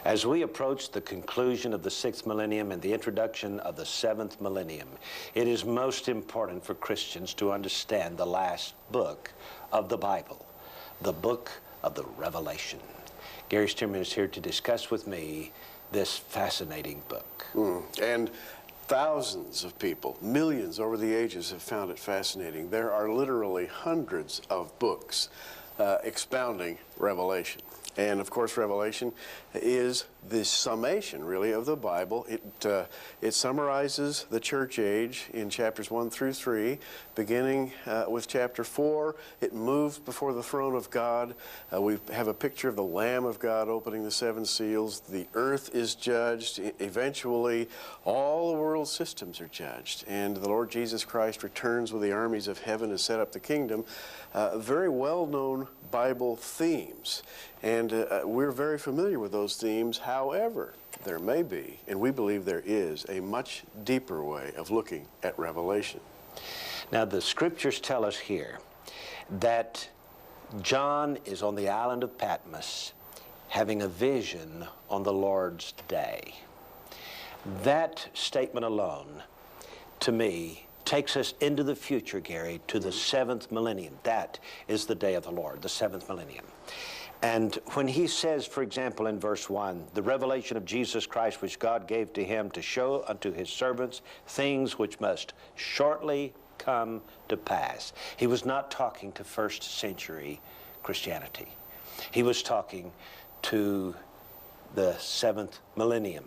As we approach the conclusion of the 6th millennium and the introduction of the 7th millennium, it is most important for Christians to understand the last book of the Bible, the book of the Revelation. Gary Stearman is here to discuss with me this fascinating book. And thousands of people, millions over the ages, have found it fascinating. There are literally hundreds of books expounding Revelation. And of course, Revelation is the summation, really, of the Bible. It summarizes the church age in chapters 1 through 3, beginning with chapter 4. It moves before the throne of God. We have a picture of the Lamb of God opening the 7 seals. The earth is judged. Eventually, all the world systems are judged. And the Lord Jesus Christ returns with the armies of heaven to set up the kingdom. Very well-known Bible themes. And we're very familiar with those themes. However, there may be, and we believe there is, a much deeper way of looking at Revelation. Now, the scriptures tell us here that John is on the island of Patmos having a vision on the Lord's day. That statement alone, to me, takes us into the future, Gary, to the 7th millennium. That is the day of the Lord, the 7th millennium. And when he says, for example, in verse 1, the revelation of Jesus Christ which God gave to him to show unto his servants things which must shortly come to pass. He was not talking to first century Christianity. He was talking to the 7th millennium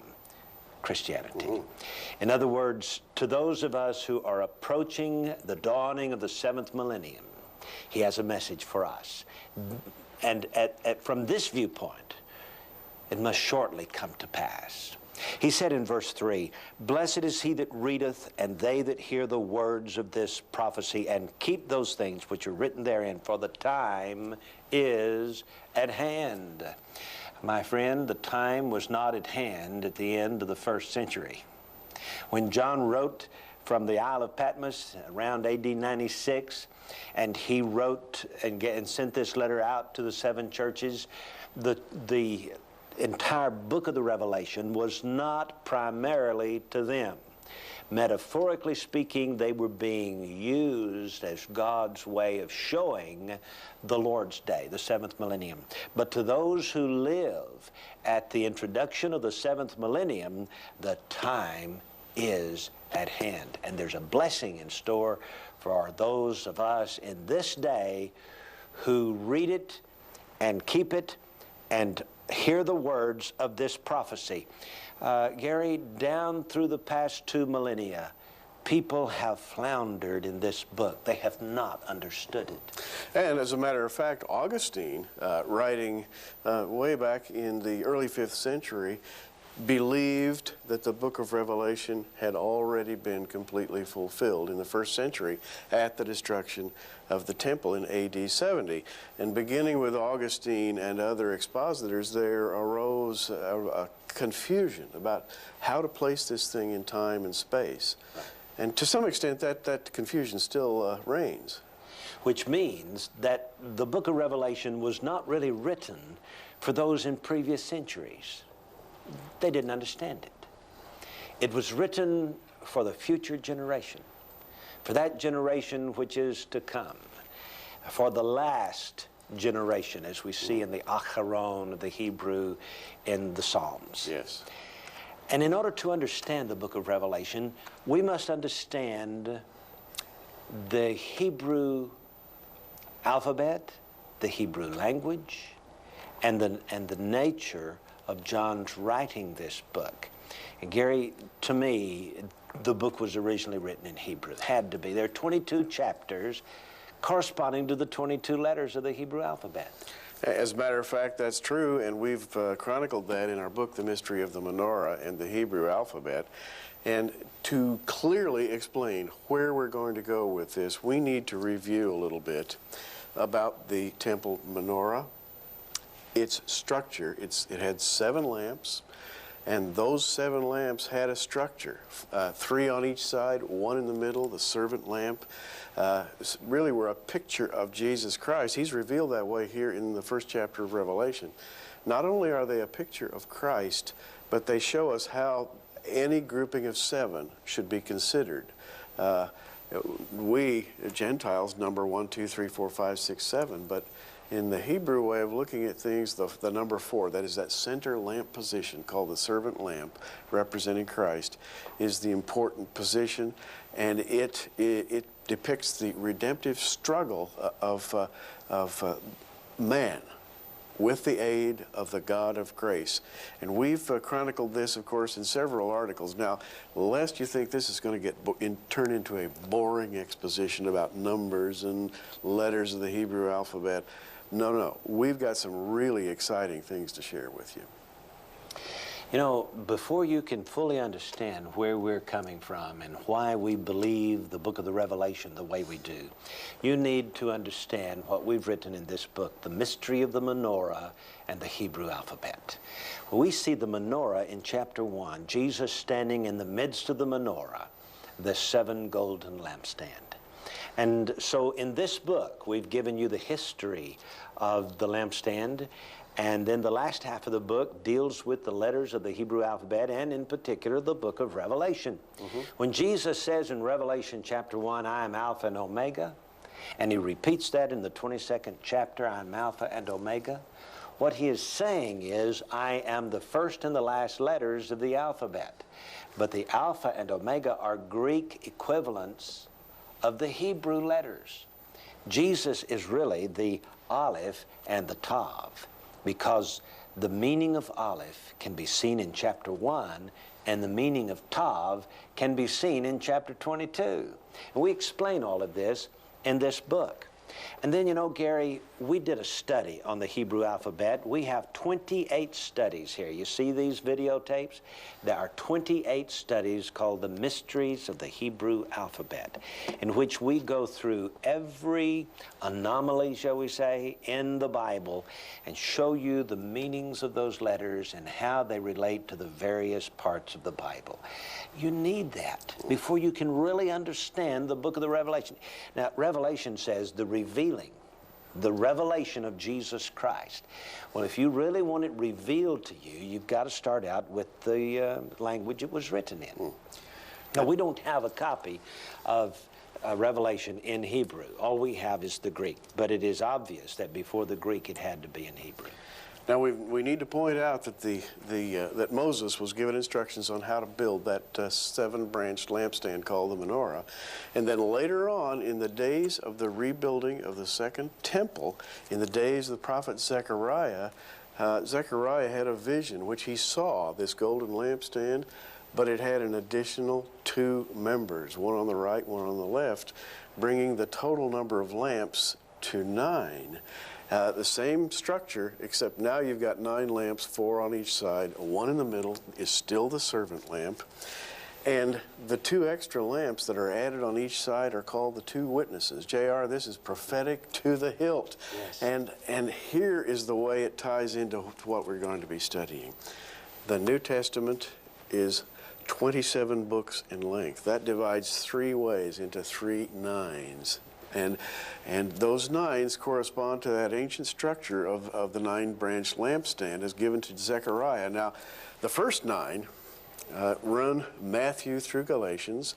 Christianity. In other words, to those of us who are approaching the dawning of the 7th millennium, he has a message for us. And from this viewpoint, it must shortly come to pass. He said in verse 3, "Blessed is he that readeth, and they that hear the words of this prophecy, and keep those things which are written therein, for the time is at hand." My friend, the time was not at hand at the end of the 1st century. When John wrote from the Isle of Patmos around AD 96, and he wrote and sent this letter out to the 7 churches, the entire book of the Revelation was not primarily to them. Metaphorically speaking, they were being used as God's way of showing the Lord's day, the 7th millennium. But to those who live at the introduction of the 7th millennium, the time is at hand. And there's a blessing in store for those of us in this day who read it and keep it and hear the words of this prophecy. Gary, down through the past 2 millennia, people have floundered in this book. They have not understood it. And as a matter of fact, Augustine, writing way back in the early 5th century, believed that the book of Revelation had already been completely fulfilled in the 1st century at the destruction of the temple in AD 70. And beginning with Augustine and other expositors, there arose a confusion about how to place this thing in time and space. And to some extent, that confusion still reigns. Which means that the book of Revelation was not really written for those in previous centuries. They didn't understand it. It was written for the future generation, for that generation which is to come, for the last generation, as we see in the Acharon of the Hebrew in the Psalms. Yes. And in order to understand the book of Revelation, we must understand the Hebrew alphabet, the Hebrew language, and the nature of John's writing this book. And Gary, to me, the book was originally written in Hebrew. It had to be. There are 22 chapters corresponding to the 22 letters of the Hebrew alphabet. As a matter of fact, that's true, and we've chronicled that in our book, The Mystery of the Menorah and the Hebrew Alphabet. And to clearly explain where we're going to go with this, we need to review a little bit about the temple menorah. Its structure, it had 7 lamps, and those 7 lamps had a structure. 3 on each side, 1 in the middle, the servant lamp. Really were a picture of Jesus Christ. He's revealed that way here in the 1st chapter of Revelation. not only are they a picture of Christ, but they show us how any grouping of 7 should be considered. We, Gentiles, number 1, 2, 3, 4, 5, 6, 7, but in the Hebrew way of looking at things, the number 4, that is that center lamp position called the servant lamp, representing Christ, is the important position, and it depicts the redemptive struggle of man with the aid of the God of grace. And we've chronicled this, of course, in several articles. Now, lest you think this is going to turn into a boring exposition about numbers and letters of the Hebrew alphabet, no, we've got some really exciting things to share with you. You know, before you can fully understand where we're coming from and why we believe the book of the Revelation the way we do, you need to understand what we've written in this book, the mystery of the menorah and the Hebrew alphabet. We see the menorah in chapter 1, Jesus standing in the midst of the menorah, the 7 golden lampstand. And so in this book, we've given you the history of the lampstand, and then the last half of the book deals with the letters of the Hebrew alphabet, and in particular, the book of Revelation. When Jesus says in Revelation chapter 1, I am Alpha and Omega, and he repeats that in the 22nd chapter, I am Alpha and Omega, what he is saying is, I am the first and the last letters of the alphabet. But the Alpha and Omega are Greek equivalents of the Hebrew letters. Jesus is really the Aleph and the Tav, because the meaning of Aleph can be seen in chapter 1, and the meaning of Tav can be seen in chapter 22. And we explain all of this in this book. And then, you know, Gary, we did a study on the Hebrew alphabet. We have 28 studies here. You see these videotapes? There are 28 studies called the Mysteries of the Hebrew Alphabet, in which we go through every anomaly, shall we say, in the Bible and show you the meanings of those letters and how they relate to the various parts of the Bible. You need that before you can really understand the book of the Revelation. Now, Revelation says the revelation of Jesus Christ. Well, if you really want it revealed to you, you've got to start out with the language it was written in. Now, we don't have a copy of Revelation in Hebrew. All we have is the Greek, but it is obvious that before the Greek it had to be in Hebrew. Now, we need to point out that that Moses was given instructions on how to build that 7-branched lampstand called the menorah. And then later on, in the days of the rebuilding of the second temple, in the days of the prophet Zechariah, Zechariah had a vision which he saw this golden lampstand, but it had an additional 2 members, one on the right, one on the left, bringing the total number of lamps to 9. The same structure, except now you've got 9 lamps, 4 on each side. 1 in the middle is still the servant lamp. And the 2 extra lamps that are added on each side are called the 2 witnesses. J.R., this is prophetic to the hilt. Yes. And here is the way it ties into what we're going to be studying. The New Testament is 27 books in length. That divides 3 ways into 3 nines. And those 9s correspond to that ancient structure of the 9-branch lampstand as given to Zechariah. Now, the first 9 run Matthew through Galatians,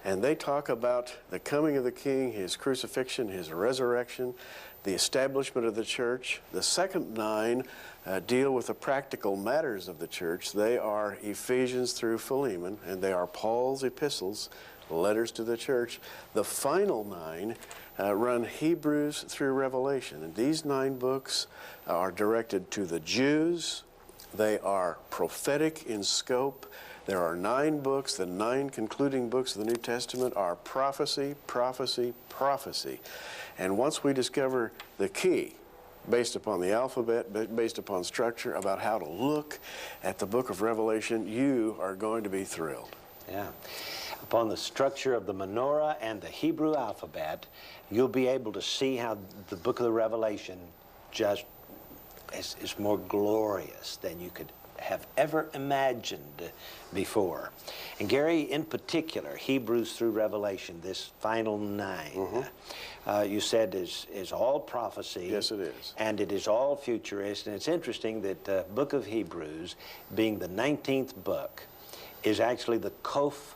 and they talk about the coming of the King, his crucifixion, his resurrection, the establishment of the church. The second 9 deal with the practical matters of the church. They are Ephesians through Philemon, and they are Paul's epistles, letters to the church. The final 9 run Hebrews through Revelation. And these 9 books are directed to the Jews. They are prophetic in scope. There are 9 books. The 9 concluding books of the New Testament are prophecy, prophecy, prophecy. And once we discover the key, based upon the alphabet, based upon structure, about how to look at the book of Revelation, you are going to be thrilled. Yeah. Upon the structure of the menorah and the Hebrew alphabet, you'll be able to see how the book of the Revelation just is more glorious than you could have ever imagined before. And Gary, in particular, Hebrews through Revelation, this final 9, you said is all prophecy. Yes, it is. And it is all futurist. And it's interesting that the book of Hebrews, being the 19th book, is actually the Koph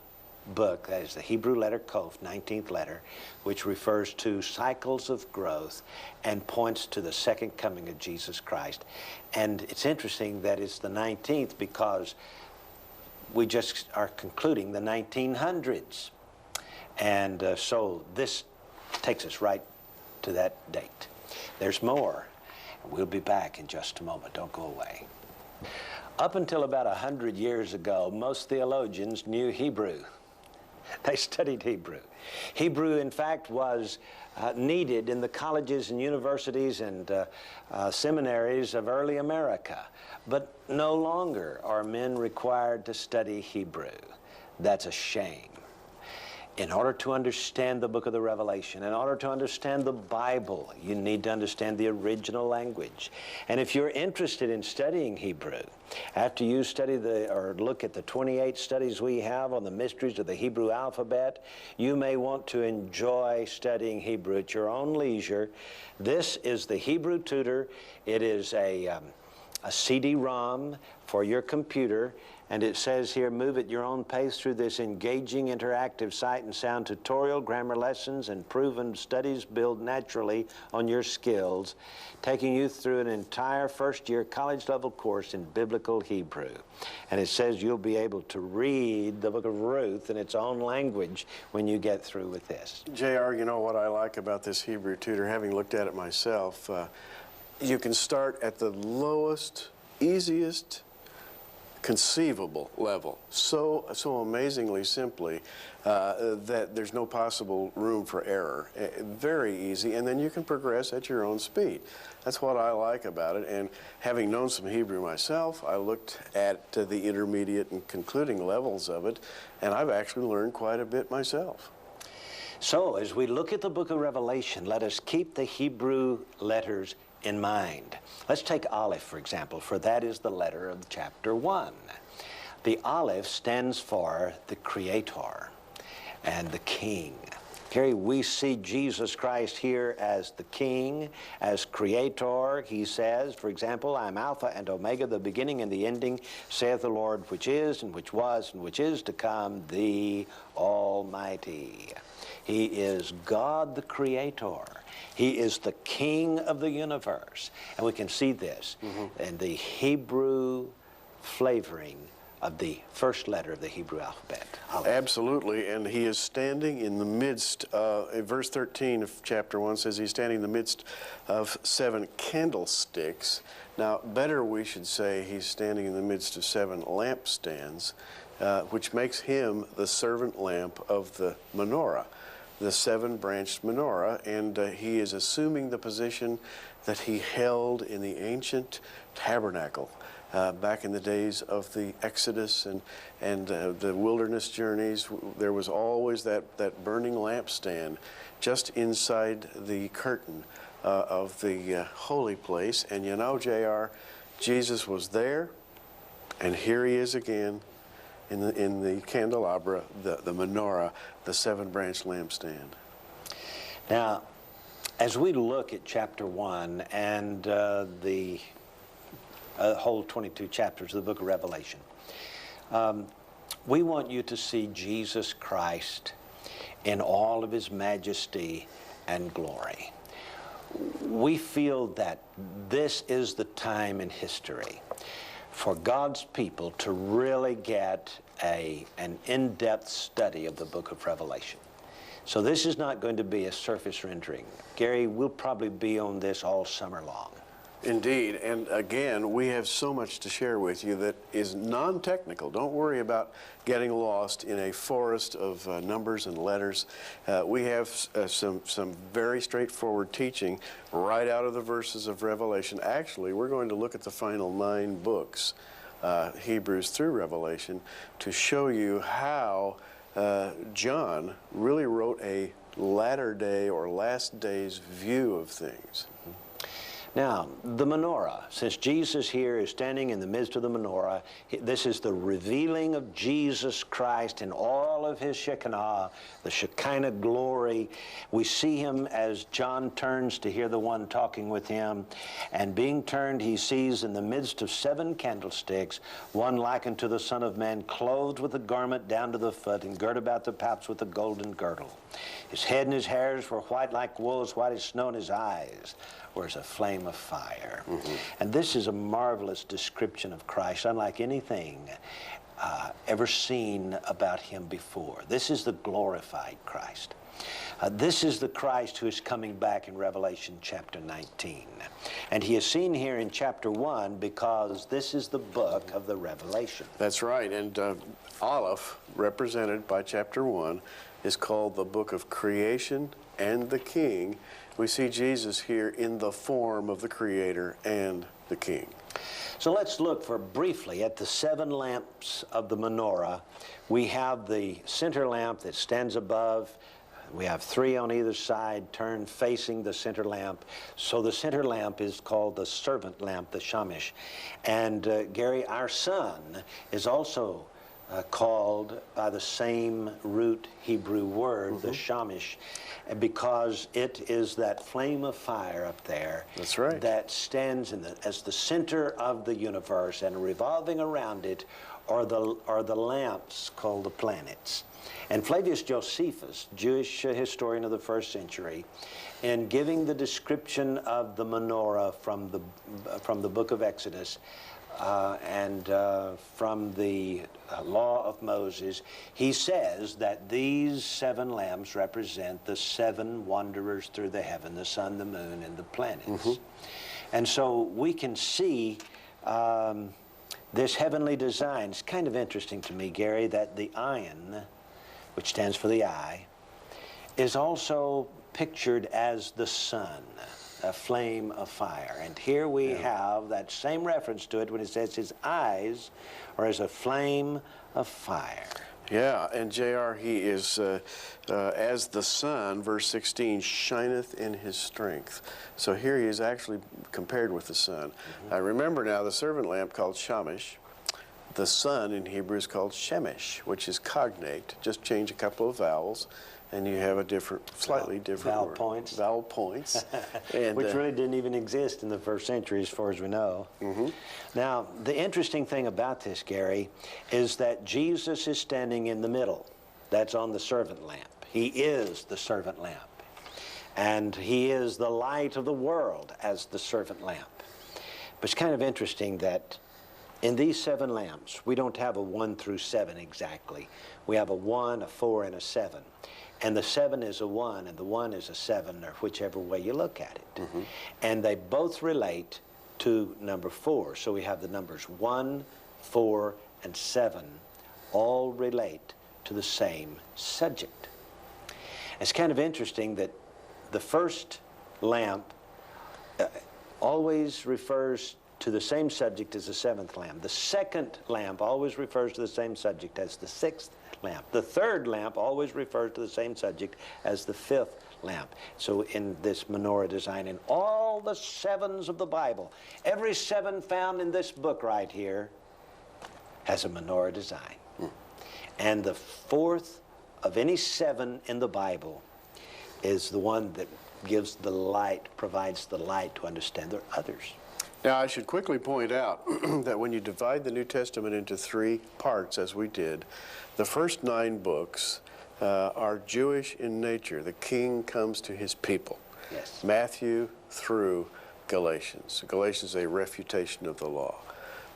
book, that is the Hebrew letter Koph, 19th letter, which refers to cycles of growth and points to the second coming of Jesus Christ. And it's interesting that it's the 19th because we just are concluding the 1900s. And so this takes us right to that date. There's more. We'll be back in just a moment. Don't go away. Up until about 100 years ago, most theologians knew Hebrew. They studied Hebrew. Hebrew, in fact, was needed in the colleges and universities and seminaries of early America. But no longer are men required to study Hebrew. That's a shame. In order to understand the book of the Revelation, in order to understand the Bible, you need to understand the original language. And if you're interested in studying Hebrew, after you study or look at the 28 studies we have on the mysteries of the Hebrew alphabet, you may want to enjoy studying Hebrew at your own leisure. This is the Hebrew Tutor. It is a CD-ROM for your computer. And it says here, move at your own pace through this engaging interactive sight and sound tutorial, grammar lessons, and proven studies build naturally on your skills, taking you through an entire first-year college-level course in biblical Hebrew. And it says you'll be able to read the book of Ruth in its own language when you get through with this. JR, you know what I like about this Hebrew Tutor, having looked at it myself, you can start at the lowest, easiest, conceivable level, so amazingly simply that there's no possible room for error. Very easy, and then you can progress at your own speed. That's what I like about it, and having known some Hebrew myself, I looked at the intermediate and concluding levels of it, and I've actually learned quite a bit myself. So, as we look at the book of Revelation, let us keep the Hebrew letters in mind. Let's take Aleph, for example, for that is the letter of chapter 1. The Aleph stands for the Creator and the King. Here we see Jesus Christ here as the King, as Creator. He says, for example, I am Alpha and Omega, the beginning and the ending, saith the Lord, which is and which was and which is to come, the Almighty. He is God the Creator. He is the King of the universe. And we can see this in the Hebrew flavoring of the first letter of the Hebrew alphabet. Absolutely, and he is standing in the midst, verse 13 of chapter 1 says he's standing in the midst of 7 candlesticks. Now, better we should say he's standing in the midst of 7 lampstands, which makes him the servant lamp of the menorah, the 7-branched menorah, and he is assuming the position that he held in the ancient tabernacle back in the days of the Exodus and the wilderness journeys. There was always that burning lampstand just inside the curtain of the holy place. And you know, JR, Jesus was there, and here he is again in the candelabra, the menorah, the 7-branched lampstand. Now, as we look at chapter 1 and the whole 22 chapters of the book of Revelation, we want you to see Jesus Christ in all of his majesty and glory. We feel that this is the time in history for God's people to really get an in-depth study of the book of Revelation. So this is not going to be a surface rendering. Gary, we'll probably be on this all summer long. Indeed, and again, we have so much to share with you that is non-technical. Don't worry about getting lost in a forest of numbers and letters. We have some very straightforward teaching right out of the verses of Revelation. Actually, we're going to look at the final 9 books, Hebrews through Revelation, to show you how John really wrote a latter day or last days view of things. Now, the menorah, since Jesus here is standing in the midst of the menorah, this is the revealing of Jesus Christ in all of his Shekinah, the Shekinah glory. We see him as John turns to hear the one talking with him, and being turned, he sees in the midst of 7 candlesticks, one likened to the Son of Man, clothed with a garment down to the foot, and girt about the paps with a golden girdle. His head and his hairs were white like wool, as white as snow, and his eyes were as a flame of fire. And this is a marvelous description of Christ, unlike anything ever seen about him before. This is the glorified Christ. This is the Christ who is coming back in Revelation chapter 19. And he is seen here in chapter 1 because this is the book of the Revelation. That's right. And Aleph, represented by chapter 1, is called the book of creation and the king. We see Jesus here in the form of the Creator and the King. So let's look for briefly at the 7 lamps of the menorah. We have the center lamp that stands above. We have 3 on either side turned facing the center lamp. So the center lamp is called the servant lamp, the shamish. And Gary, our sun is also called by the same root Hebrew word, the shamish, because it is that flame of fire up there. That's right. That stands as the center of the universe, and revolving around it are the lamps called the planets. And Flavius Josephus, Jewish historian of the 1st century, in giving the description of the menorah from the book of Exodus, and from the law of Moses, he says that these 7 lamps represent the 7 wanderers through the heaven, the sun, the moon, and the planets. And so we can see this heavenly design. It's kind of interesting to me, Gary, that the ayin, which stands for the eye, is also pictured as the sun, a flame of fire. And here we have that same reference to it when it says his eyes are as a flame of fire. Yeah, and J.R., he is, as the sun, verse 16, shineth in his strength. So here he is actually compared with the sun. I remember now the servant lamp called shamish. The sun in Hebrew is called shemesh, which is cognate. Just change a couple of vowels, and you have a different, slightly different vowel word. points. Vowel points. And, which really didn't even exist in the 1st century as far as we know. Now, the interesting thing about this, Gary, is that Jesus is standing in the middle. That's on the servant lamp. He is the servant lamp. And he is the light of the world as the servant lamp. But it's kind of interesting that in these 7 lamps, we don't have a 1 through 7 exactly. We have a 1, a 4, and a 7. And the 7 is a 1, and the 1 is a 7, or whichever way you look at it. And they both relate to number 4. So we have the numbers 1, 4, and 7 all relate to the same subject. It's kind of interesting that the first lamp always refers to the same subject as the 7th lamp. The second lamp always refers to the same subject as the 6th lamp. The third lamp always refers to the same subject as the 5th lamp. So in this menorah design, in all the 7s of the Bible, every 7 found in this book right here has a menorah design. And the 4th of any 7 in the Bible is the one that gives the light, provides the light to understand there are others. Now, I should quickly point out that when you divide the New Testament into 3 parts, as we did, the first 9 books are Jewish in nature. The king comes to his people. Yes. Matthew through Galatians. Galatians is a refutation of the law.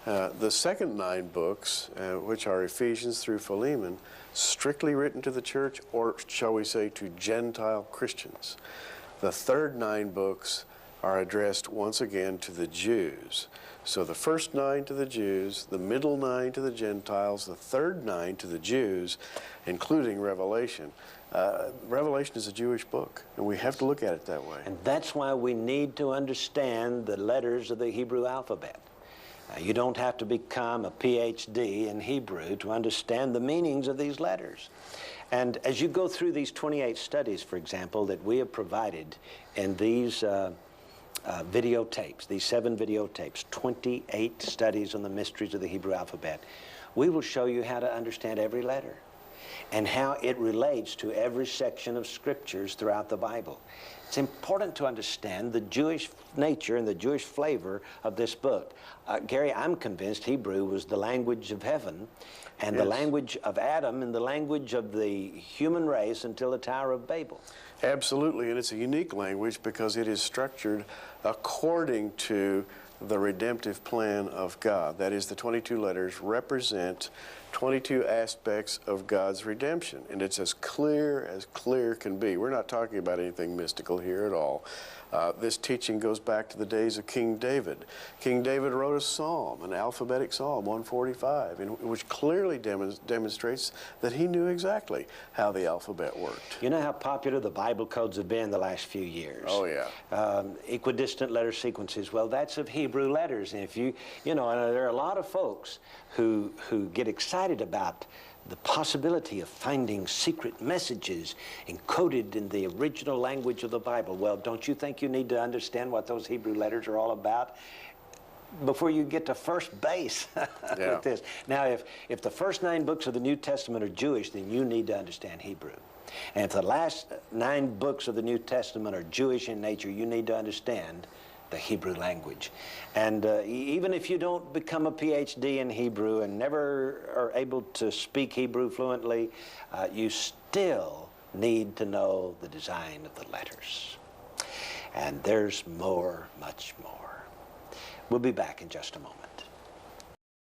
The second 9 books, which are Ephesians through Philemon, strictly written to the church, or shall we say to Gentile Christians. The third 9 books are addressed once again to the Jews. So the first 9 to the Jews, the middle 9 to the Gentiles, the third 9 to the Jews, including Revelation. Revelation is a Jewish book, and we have to look at it that way. And that's why we need to understand the letters of the Hebrew alphabet. You don't have to become a PhD in Hebrew to understand the meanings of these letters. And as you go through these 28 studies, for example, that we have provided in these videotapes, these 7 videotapes, 28 studies on the mysteries of the Hebrew alphabet, we will show you how to understand every letter and how it relates to every section of scriptures throughout the Bible. It's important to understand the Jewish nature and the Jewish flavor of this book. Gary, I'm convinced Hebrew was the language of heaven and Yes. the language of Adam and the language of the human race until the Tower of Babel. Absolutely, and it's a unique language because it is structured according to the redemptive plan of God. That is, the 22 letters represent 22 aspects of God's redemption, and it's as clear can be. We're not talking about anything mystical here at all. This teaching goes back to the days of King David. King David wrote a psalm, an alphabetic psalm, 145, which clearly demonstrates that he knew exactly how the alphabet worked. You know how popular the Bible codes have been the last few years? Oh, yeah. Equidistant letter sequences, well, that's of Hebrew letters. And if you know, there are a lot of folks who get excited about the possibility of finding secret messages encoded in the original language of the Bible. Well, don't you think you need to understand what those Hebrew letters are all about before you get to first base with this? Now, if the first 9 books of the New Testament are Jewish, then you need to understand Hebrew. And if the last 9 books of the New Testament are Jewish in nature, you need to understand the Hebrew language. And even if you don't become a PhD in Hebrew and never are able to speak Hebrew fluently, you still need to know the design of the letters. And there's more, much more. We'll be back in just a moment.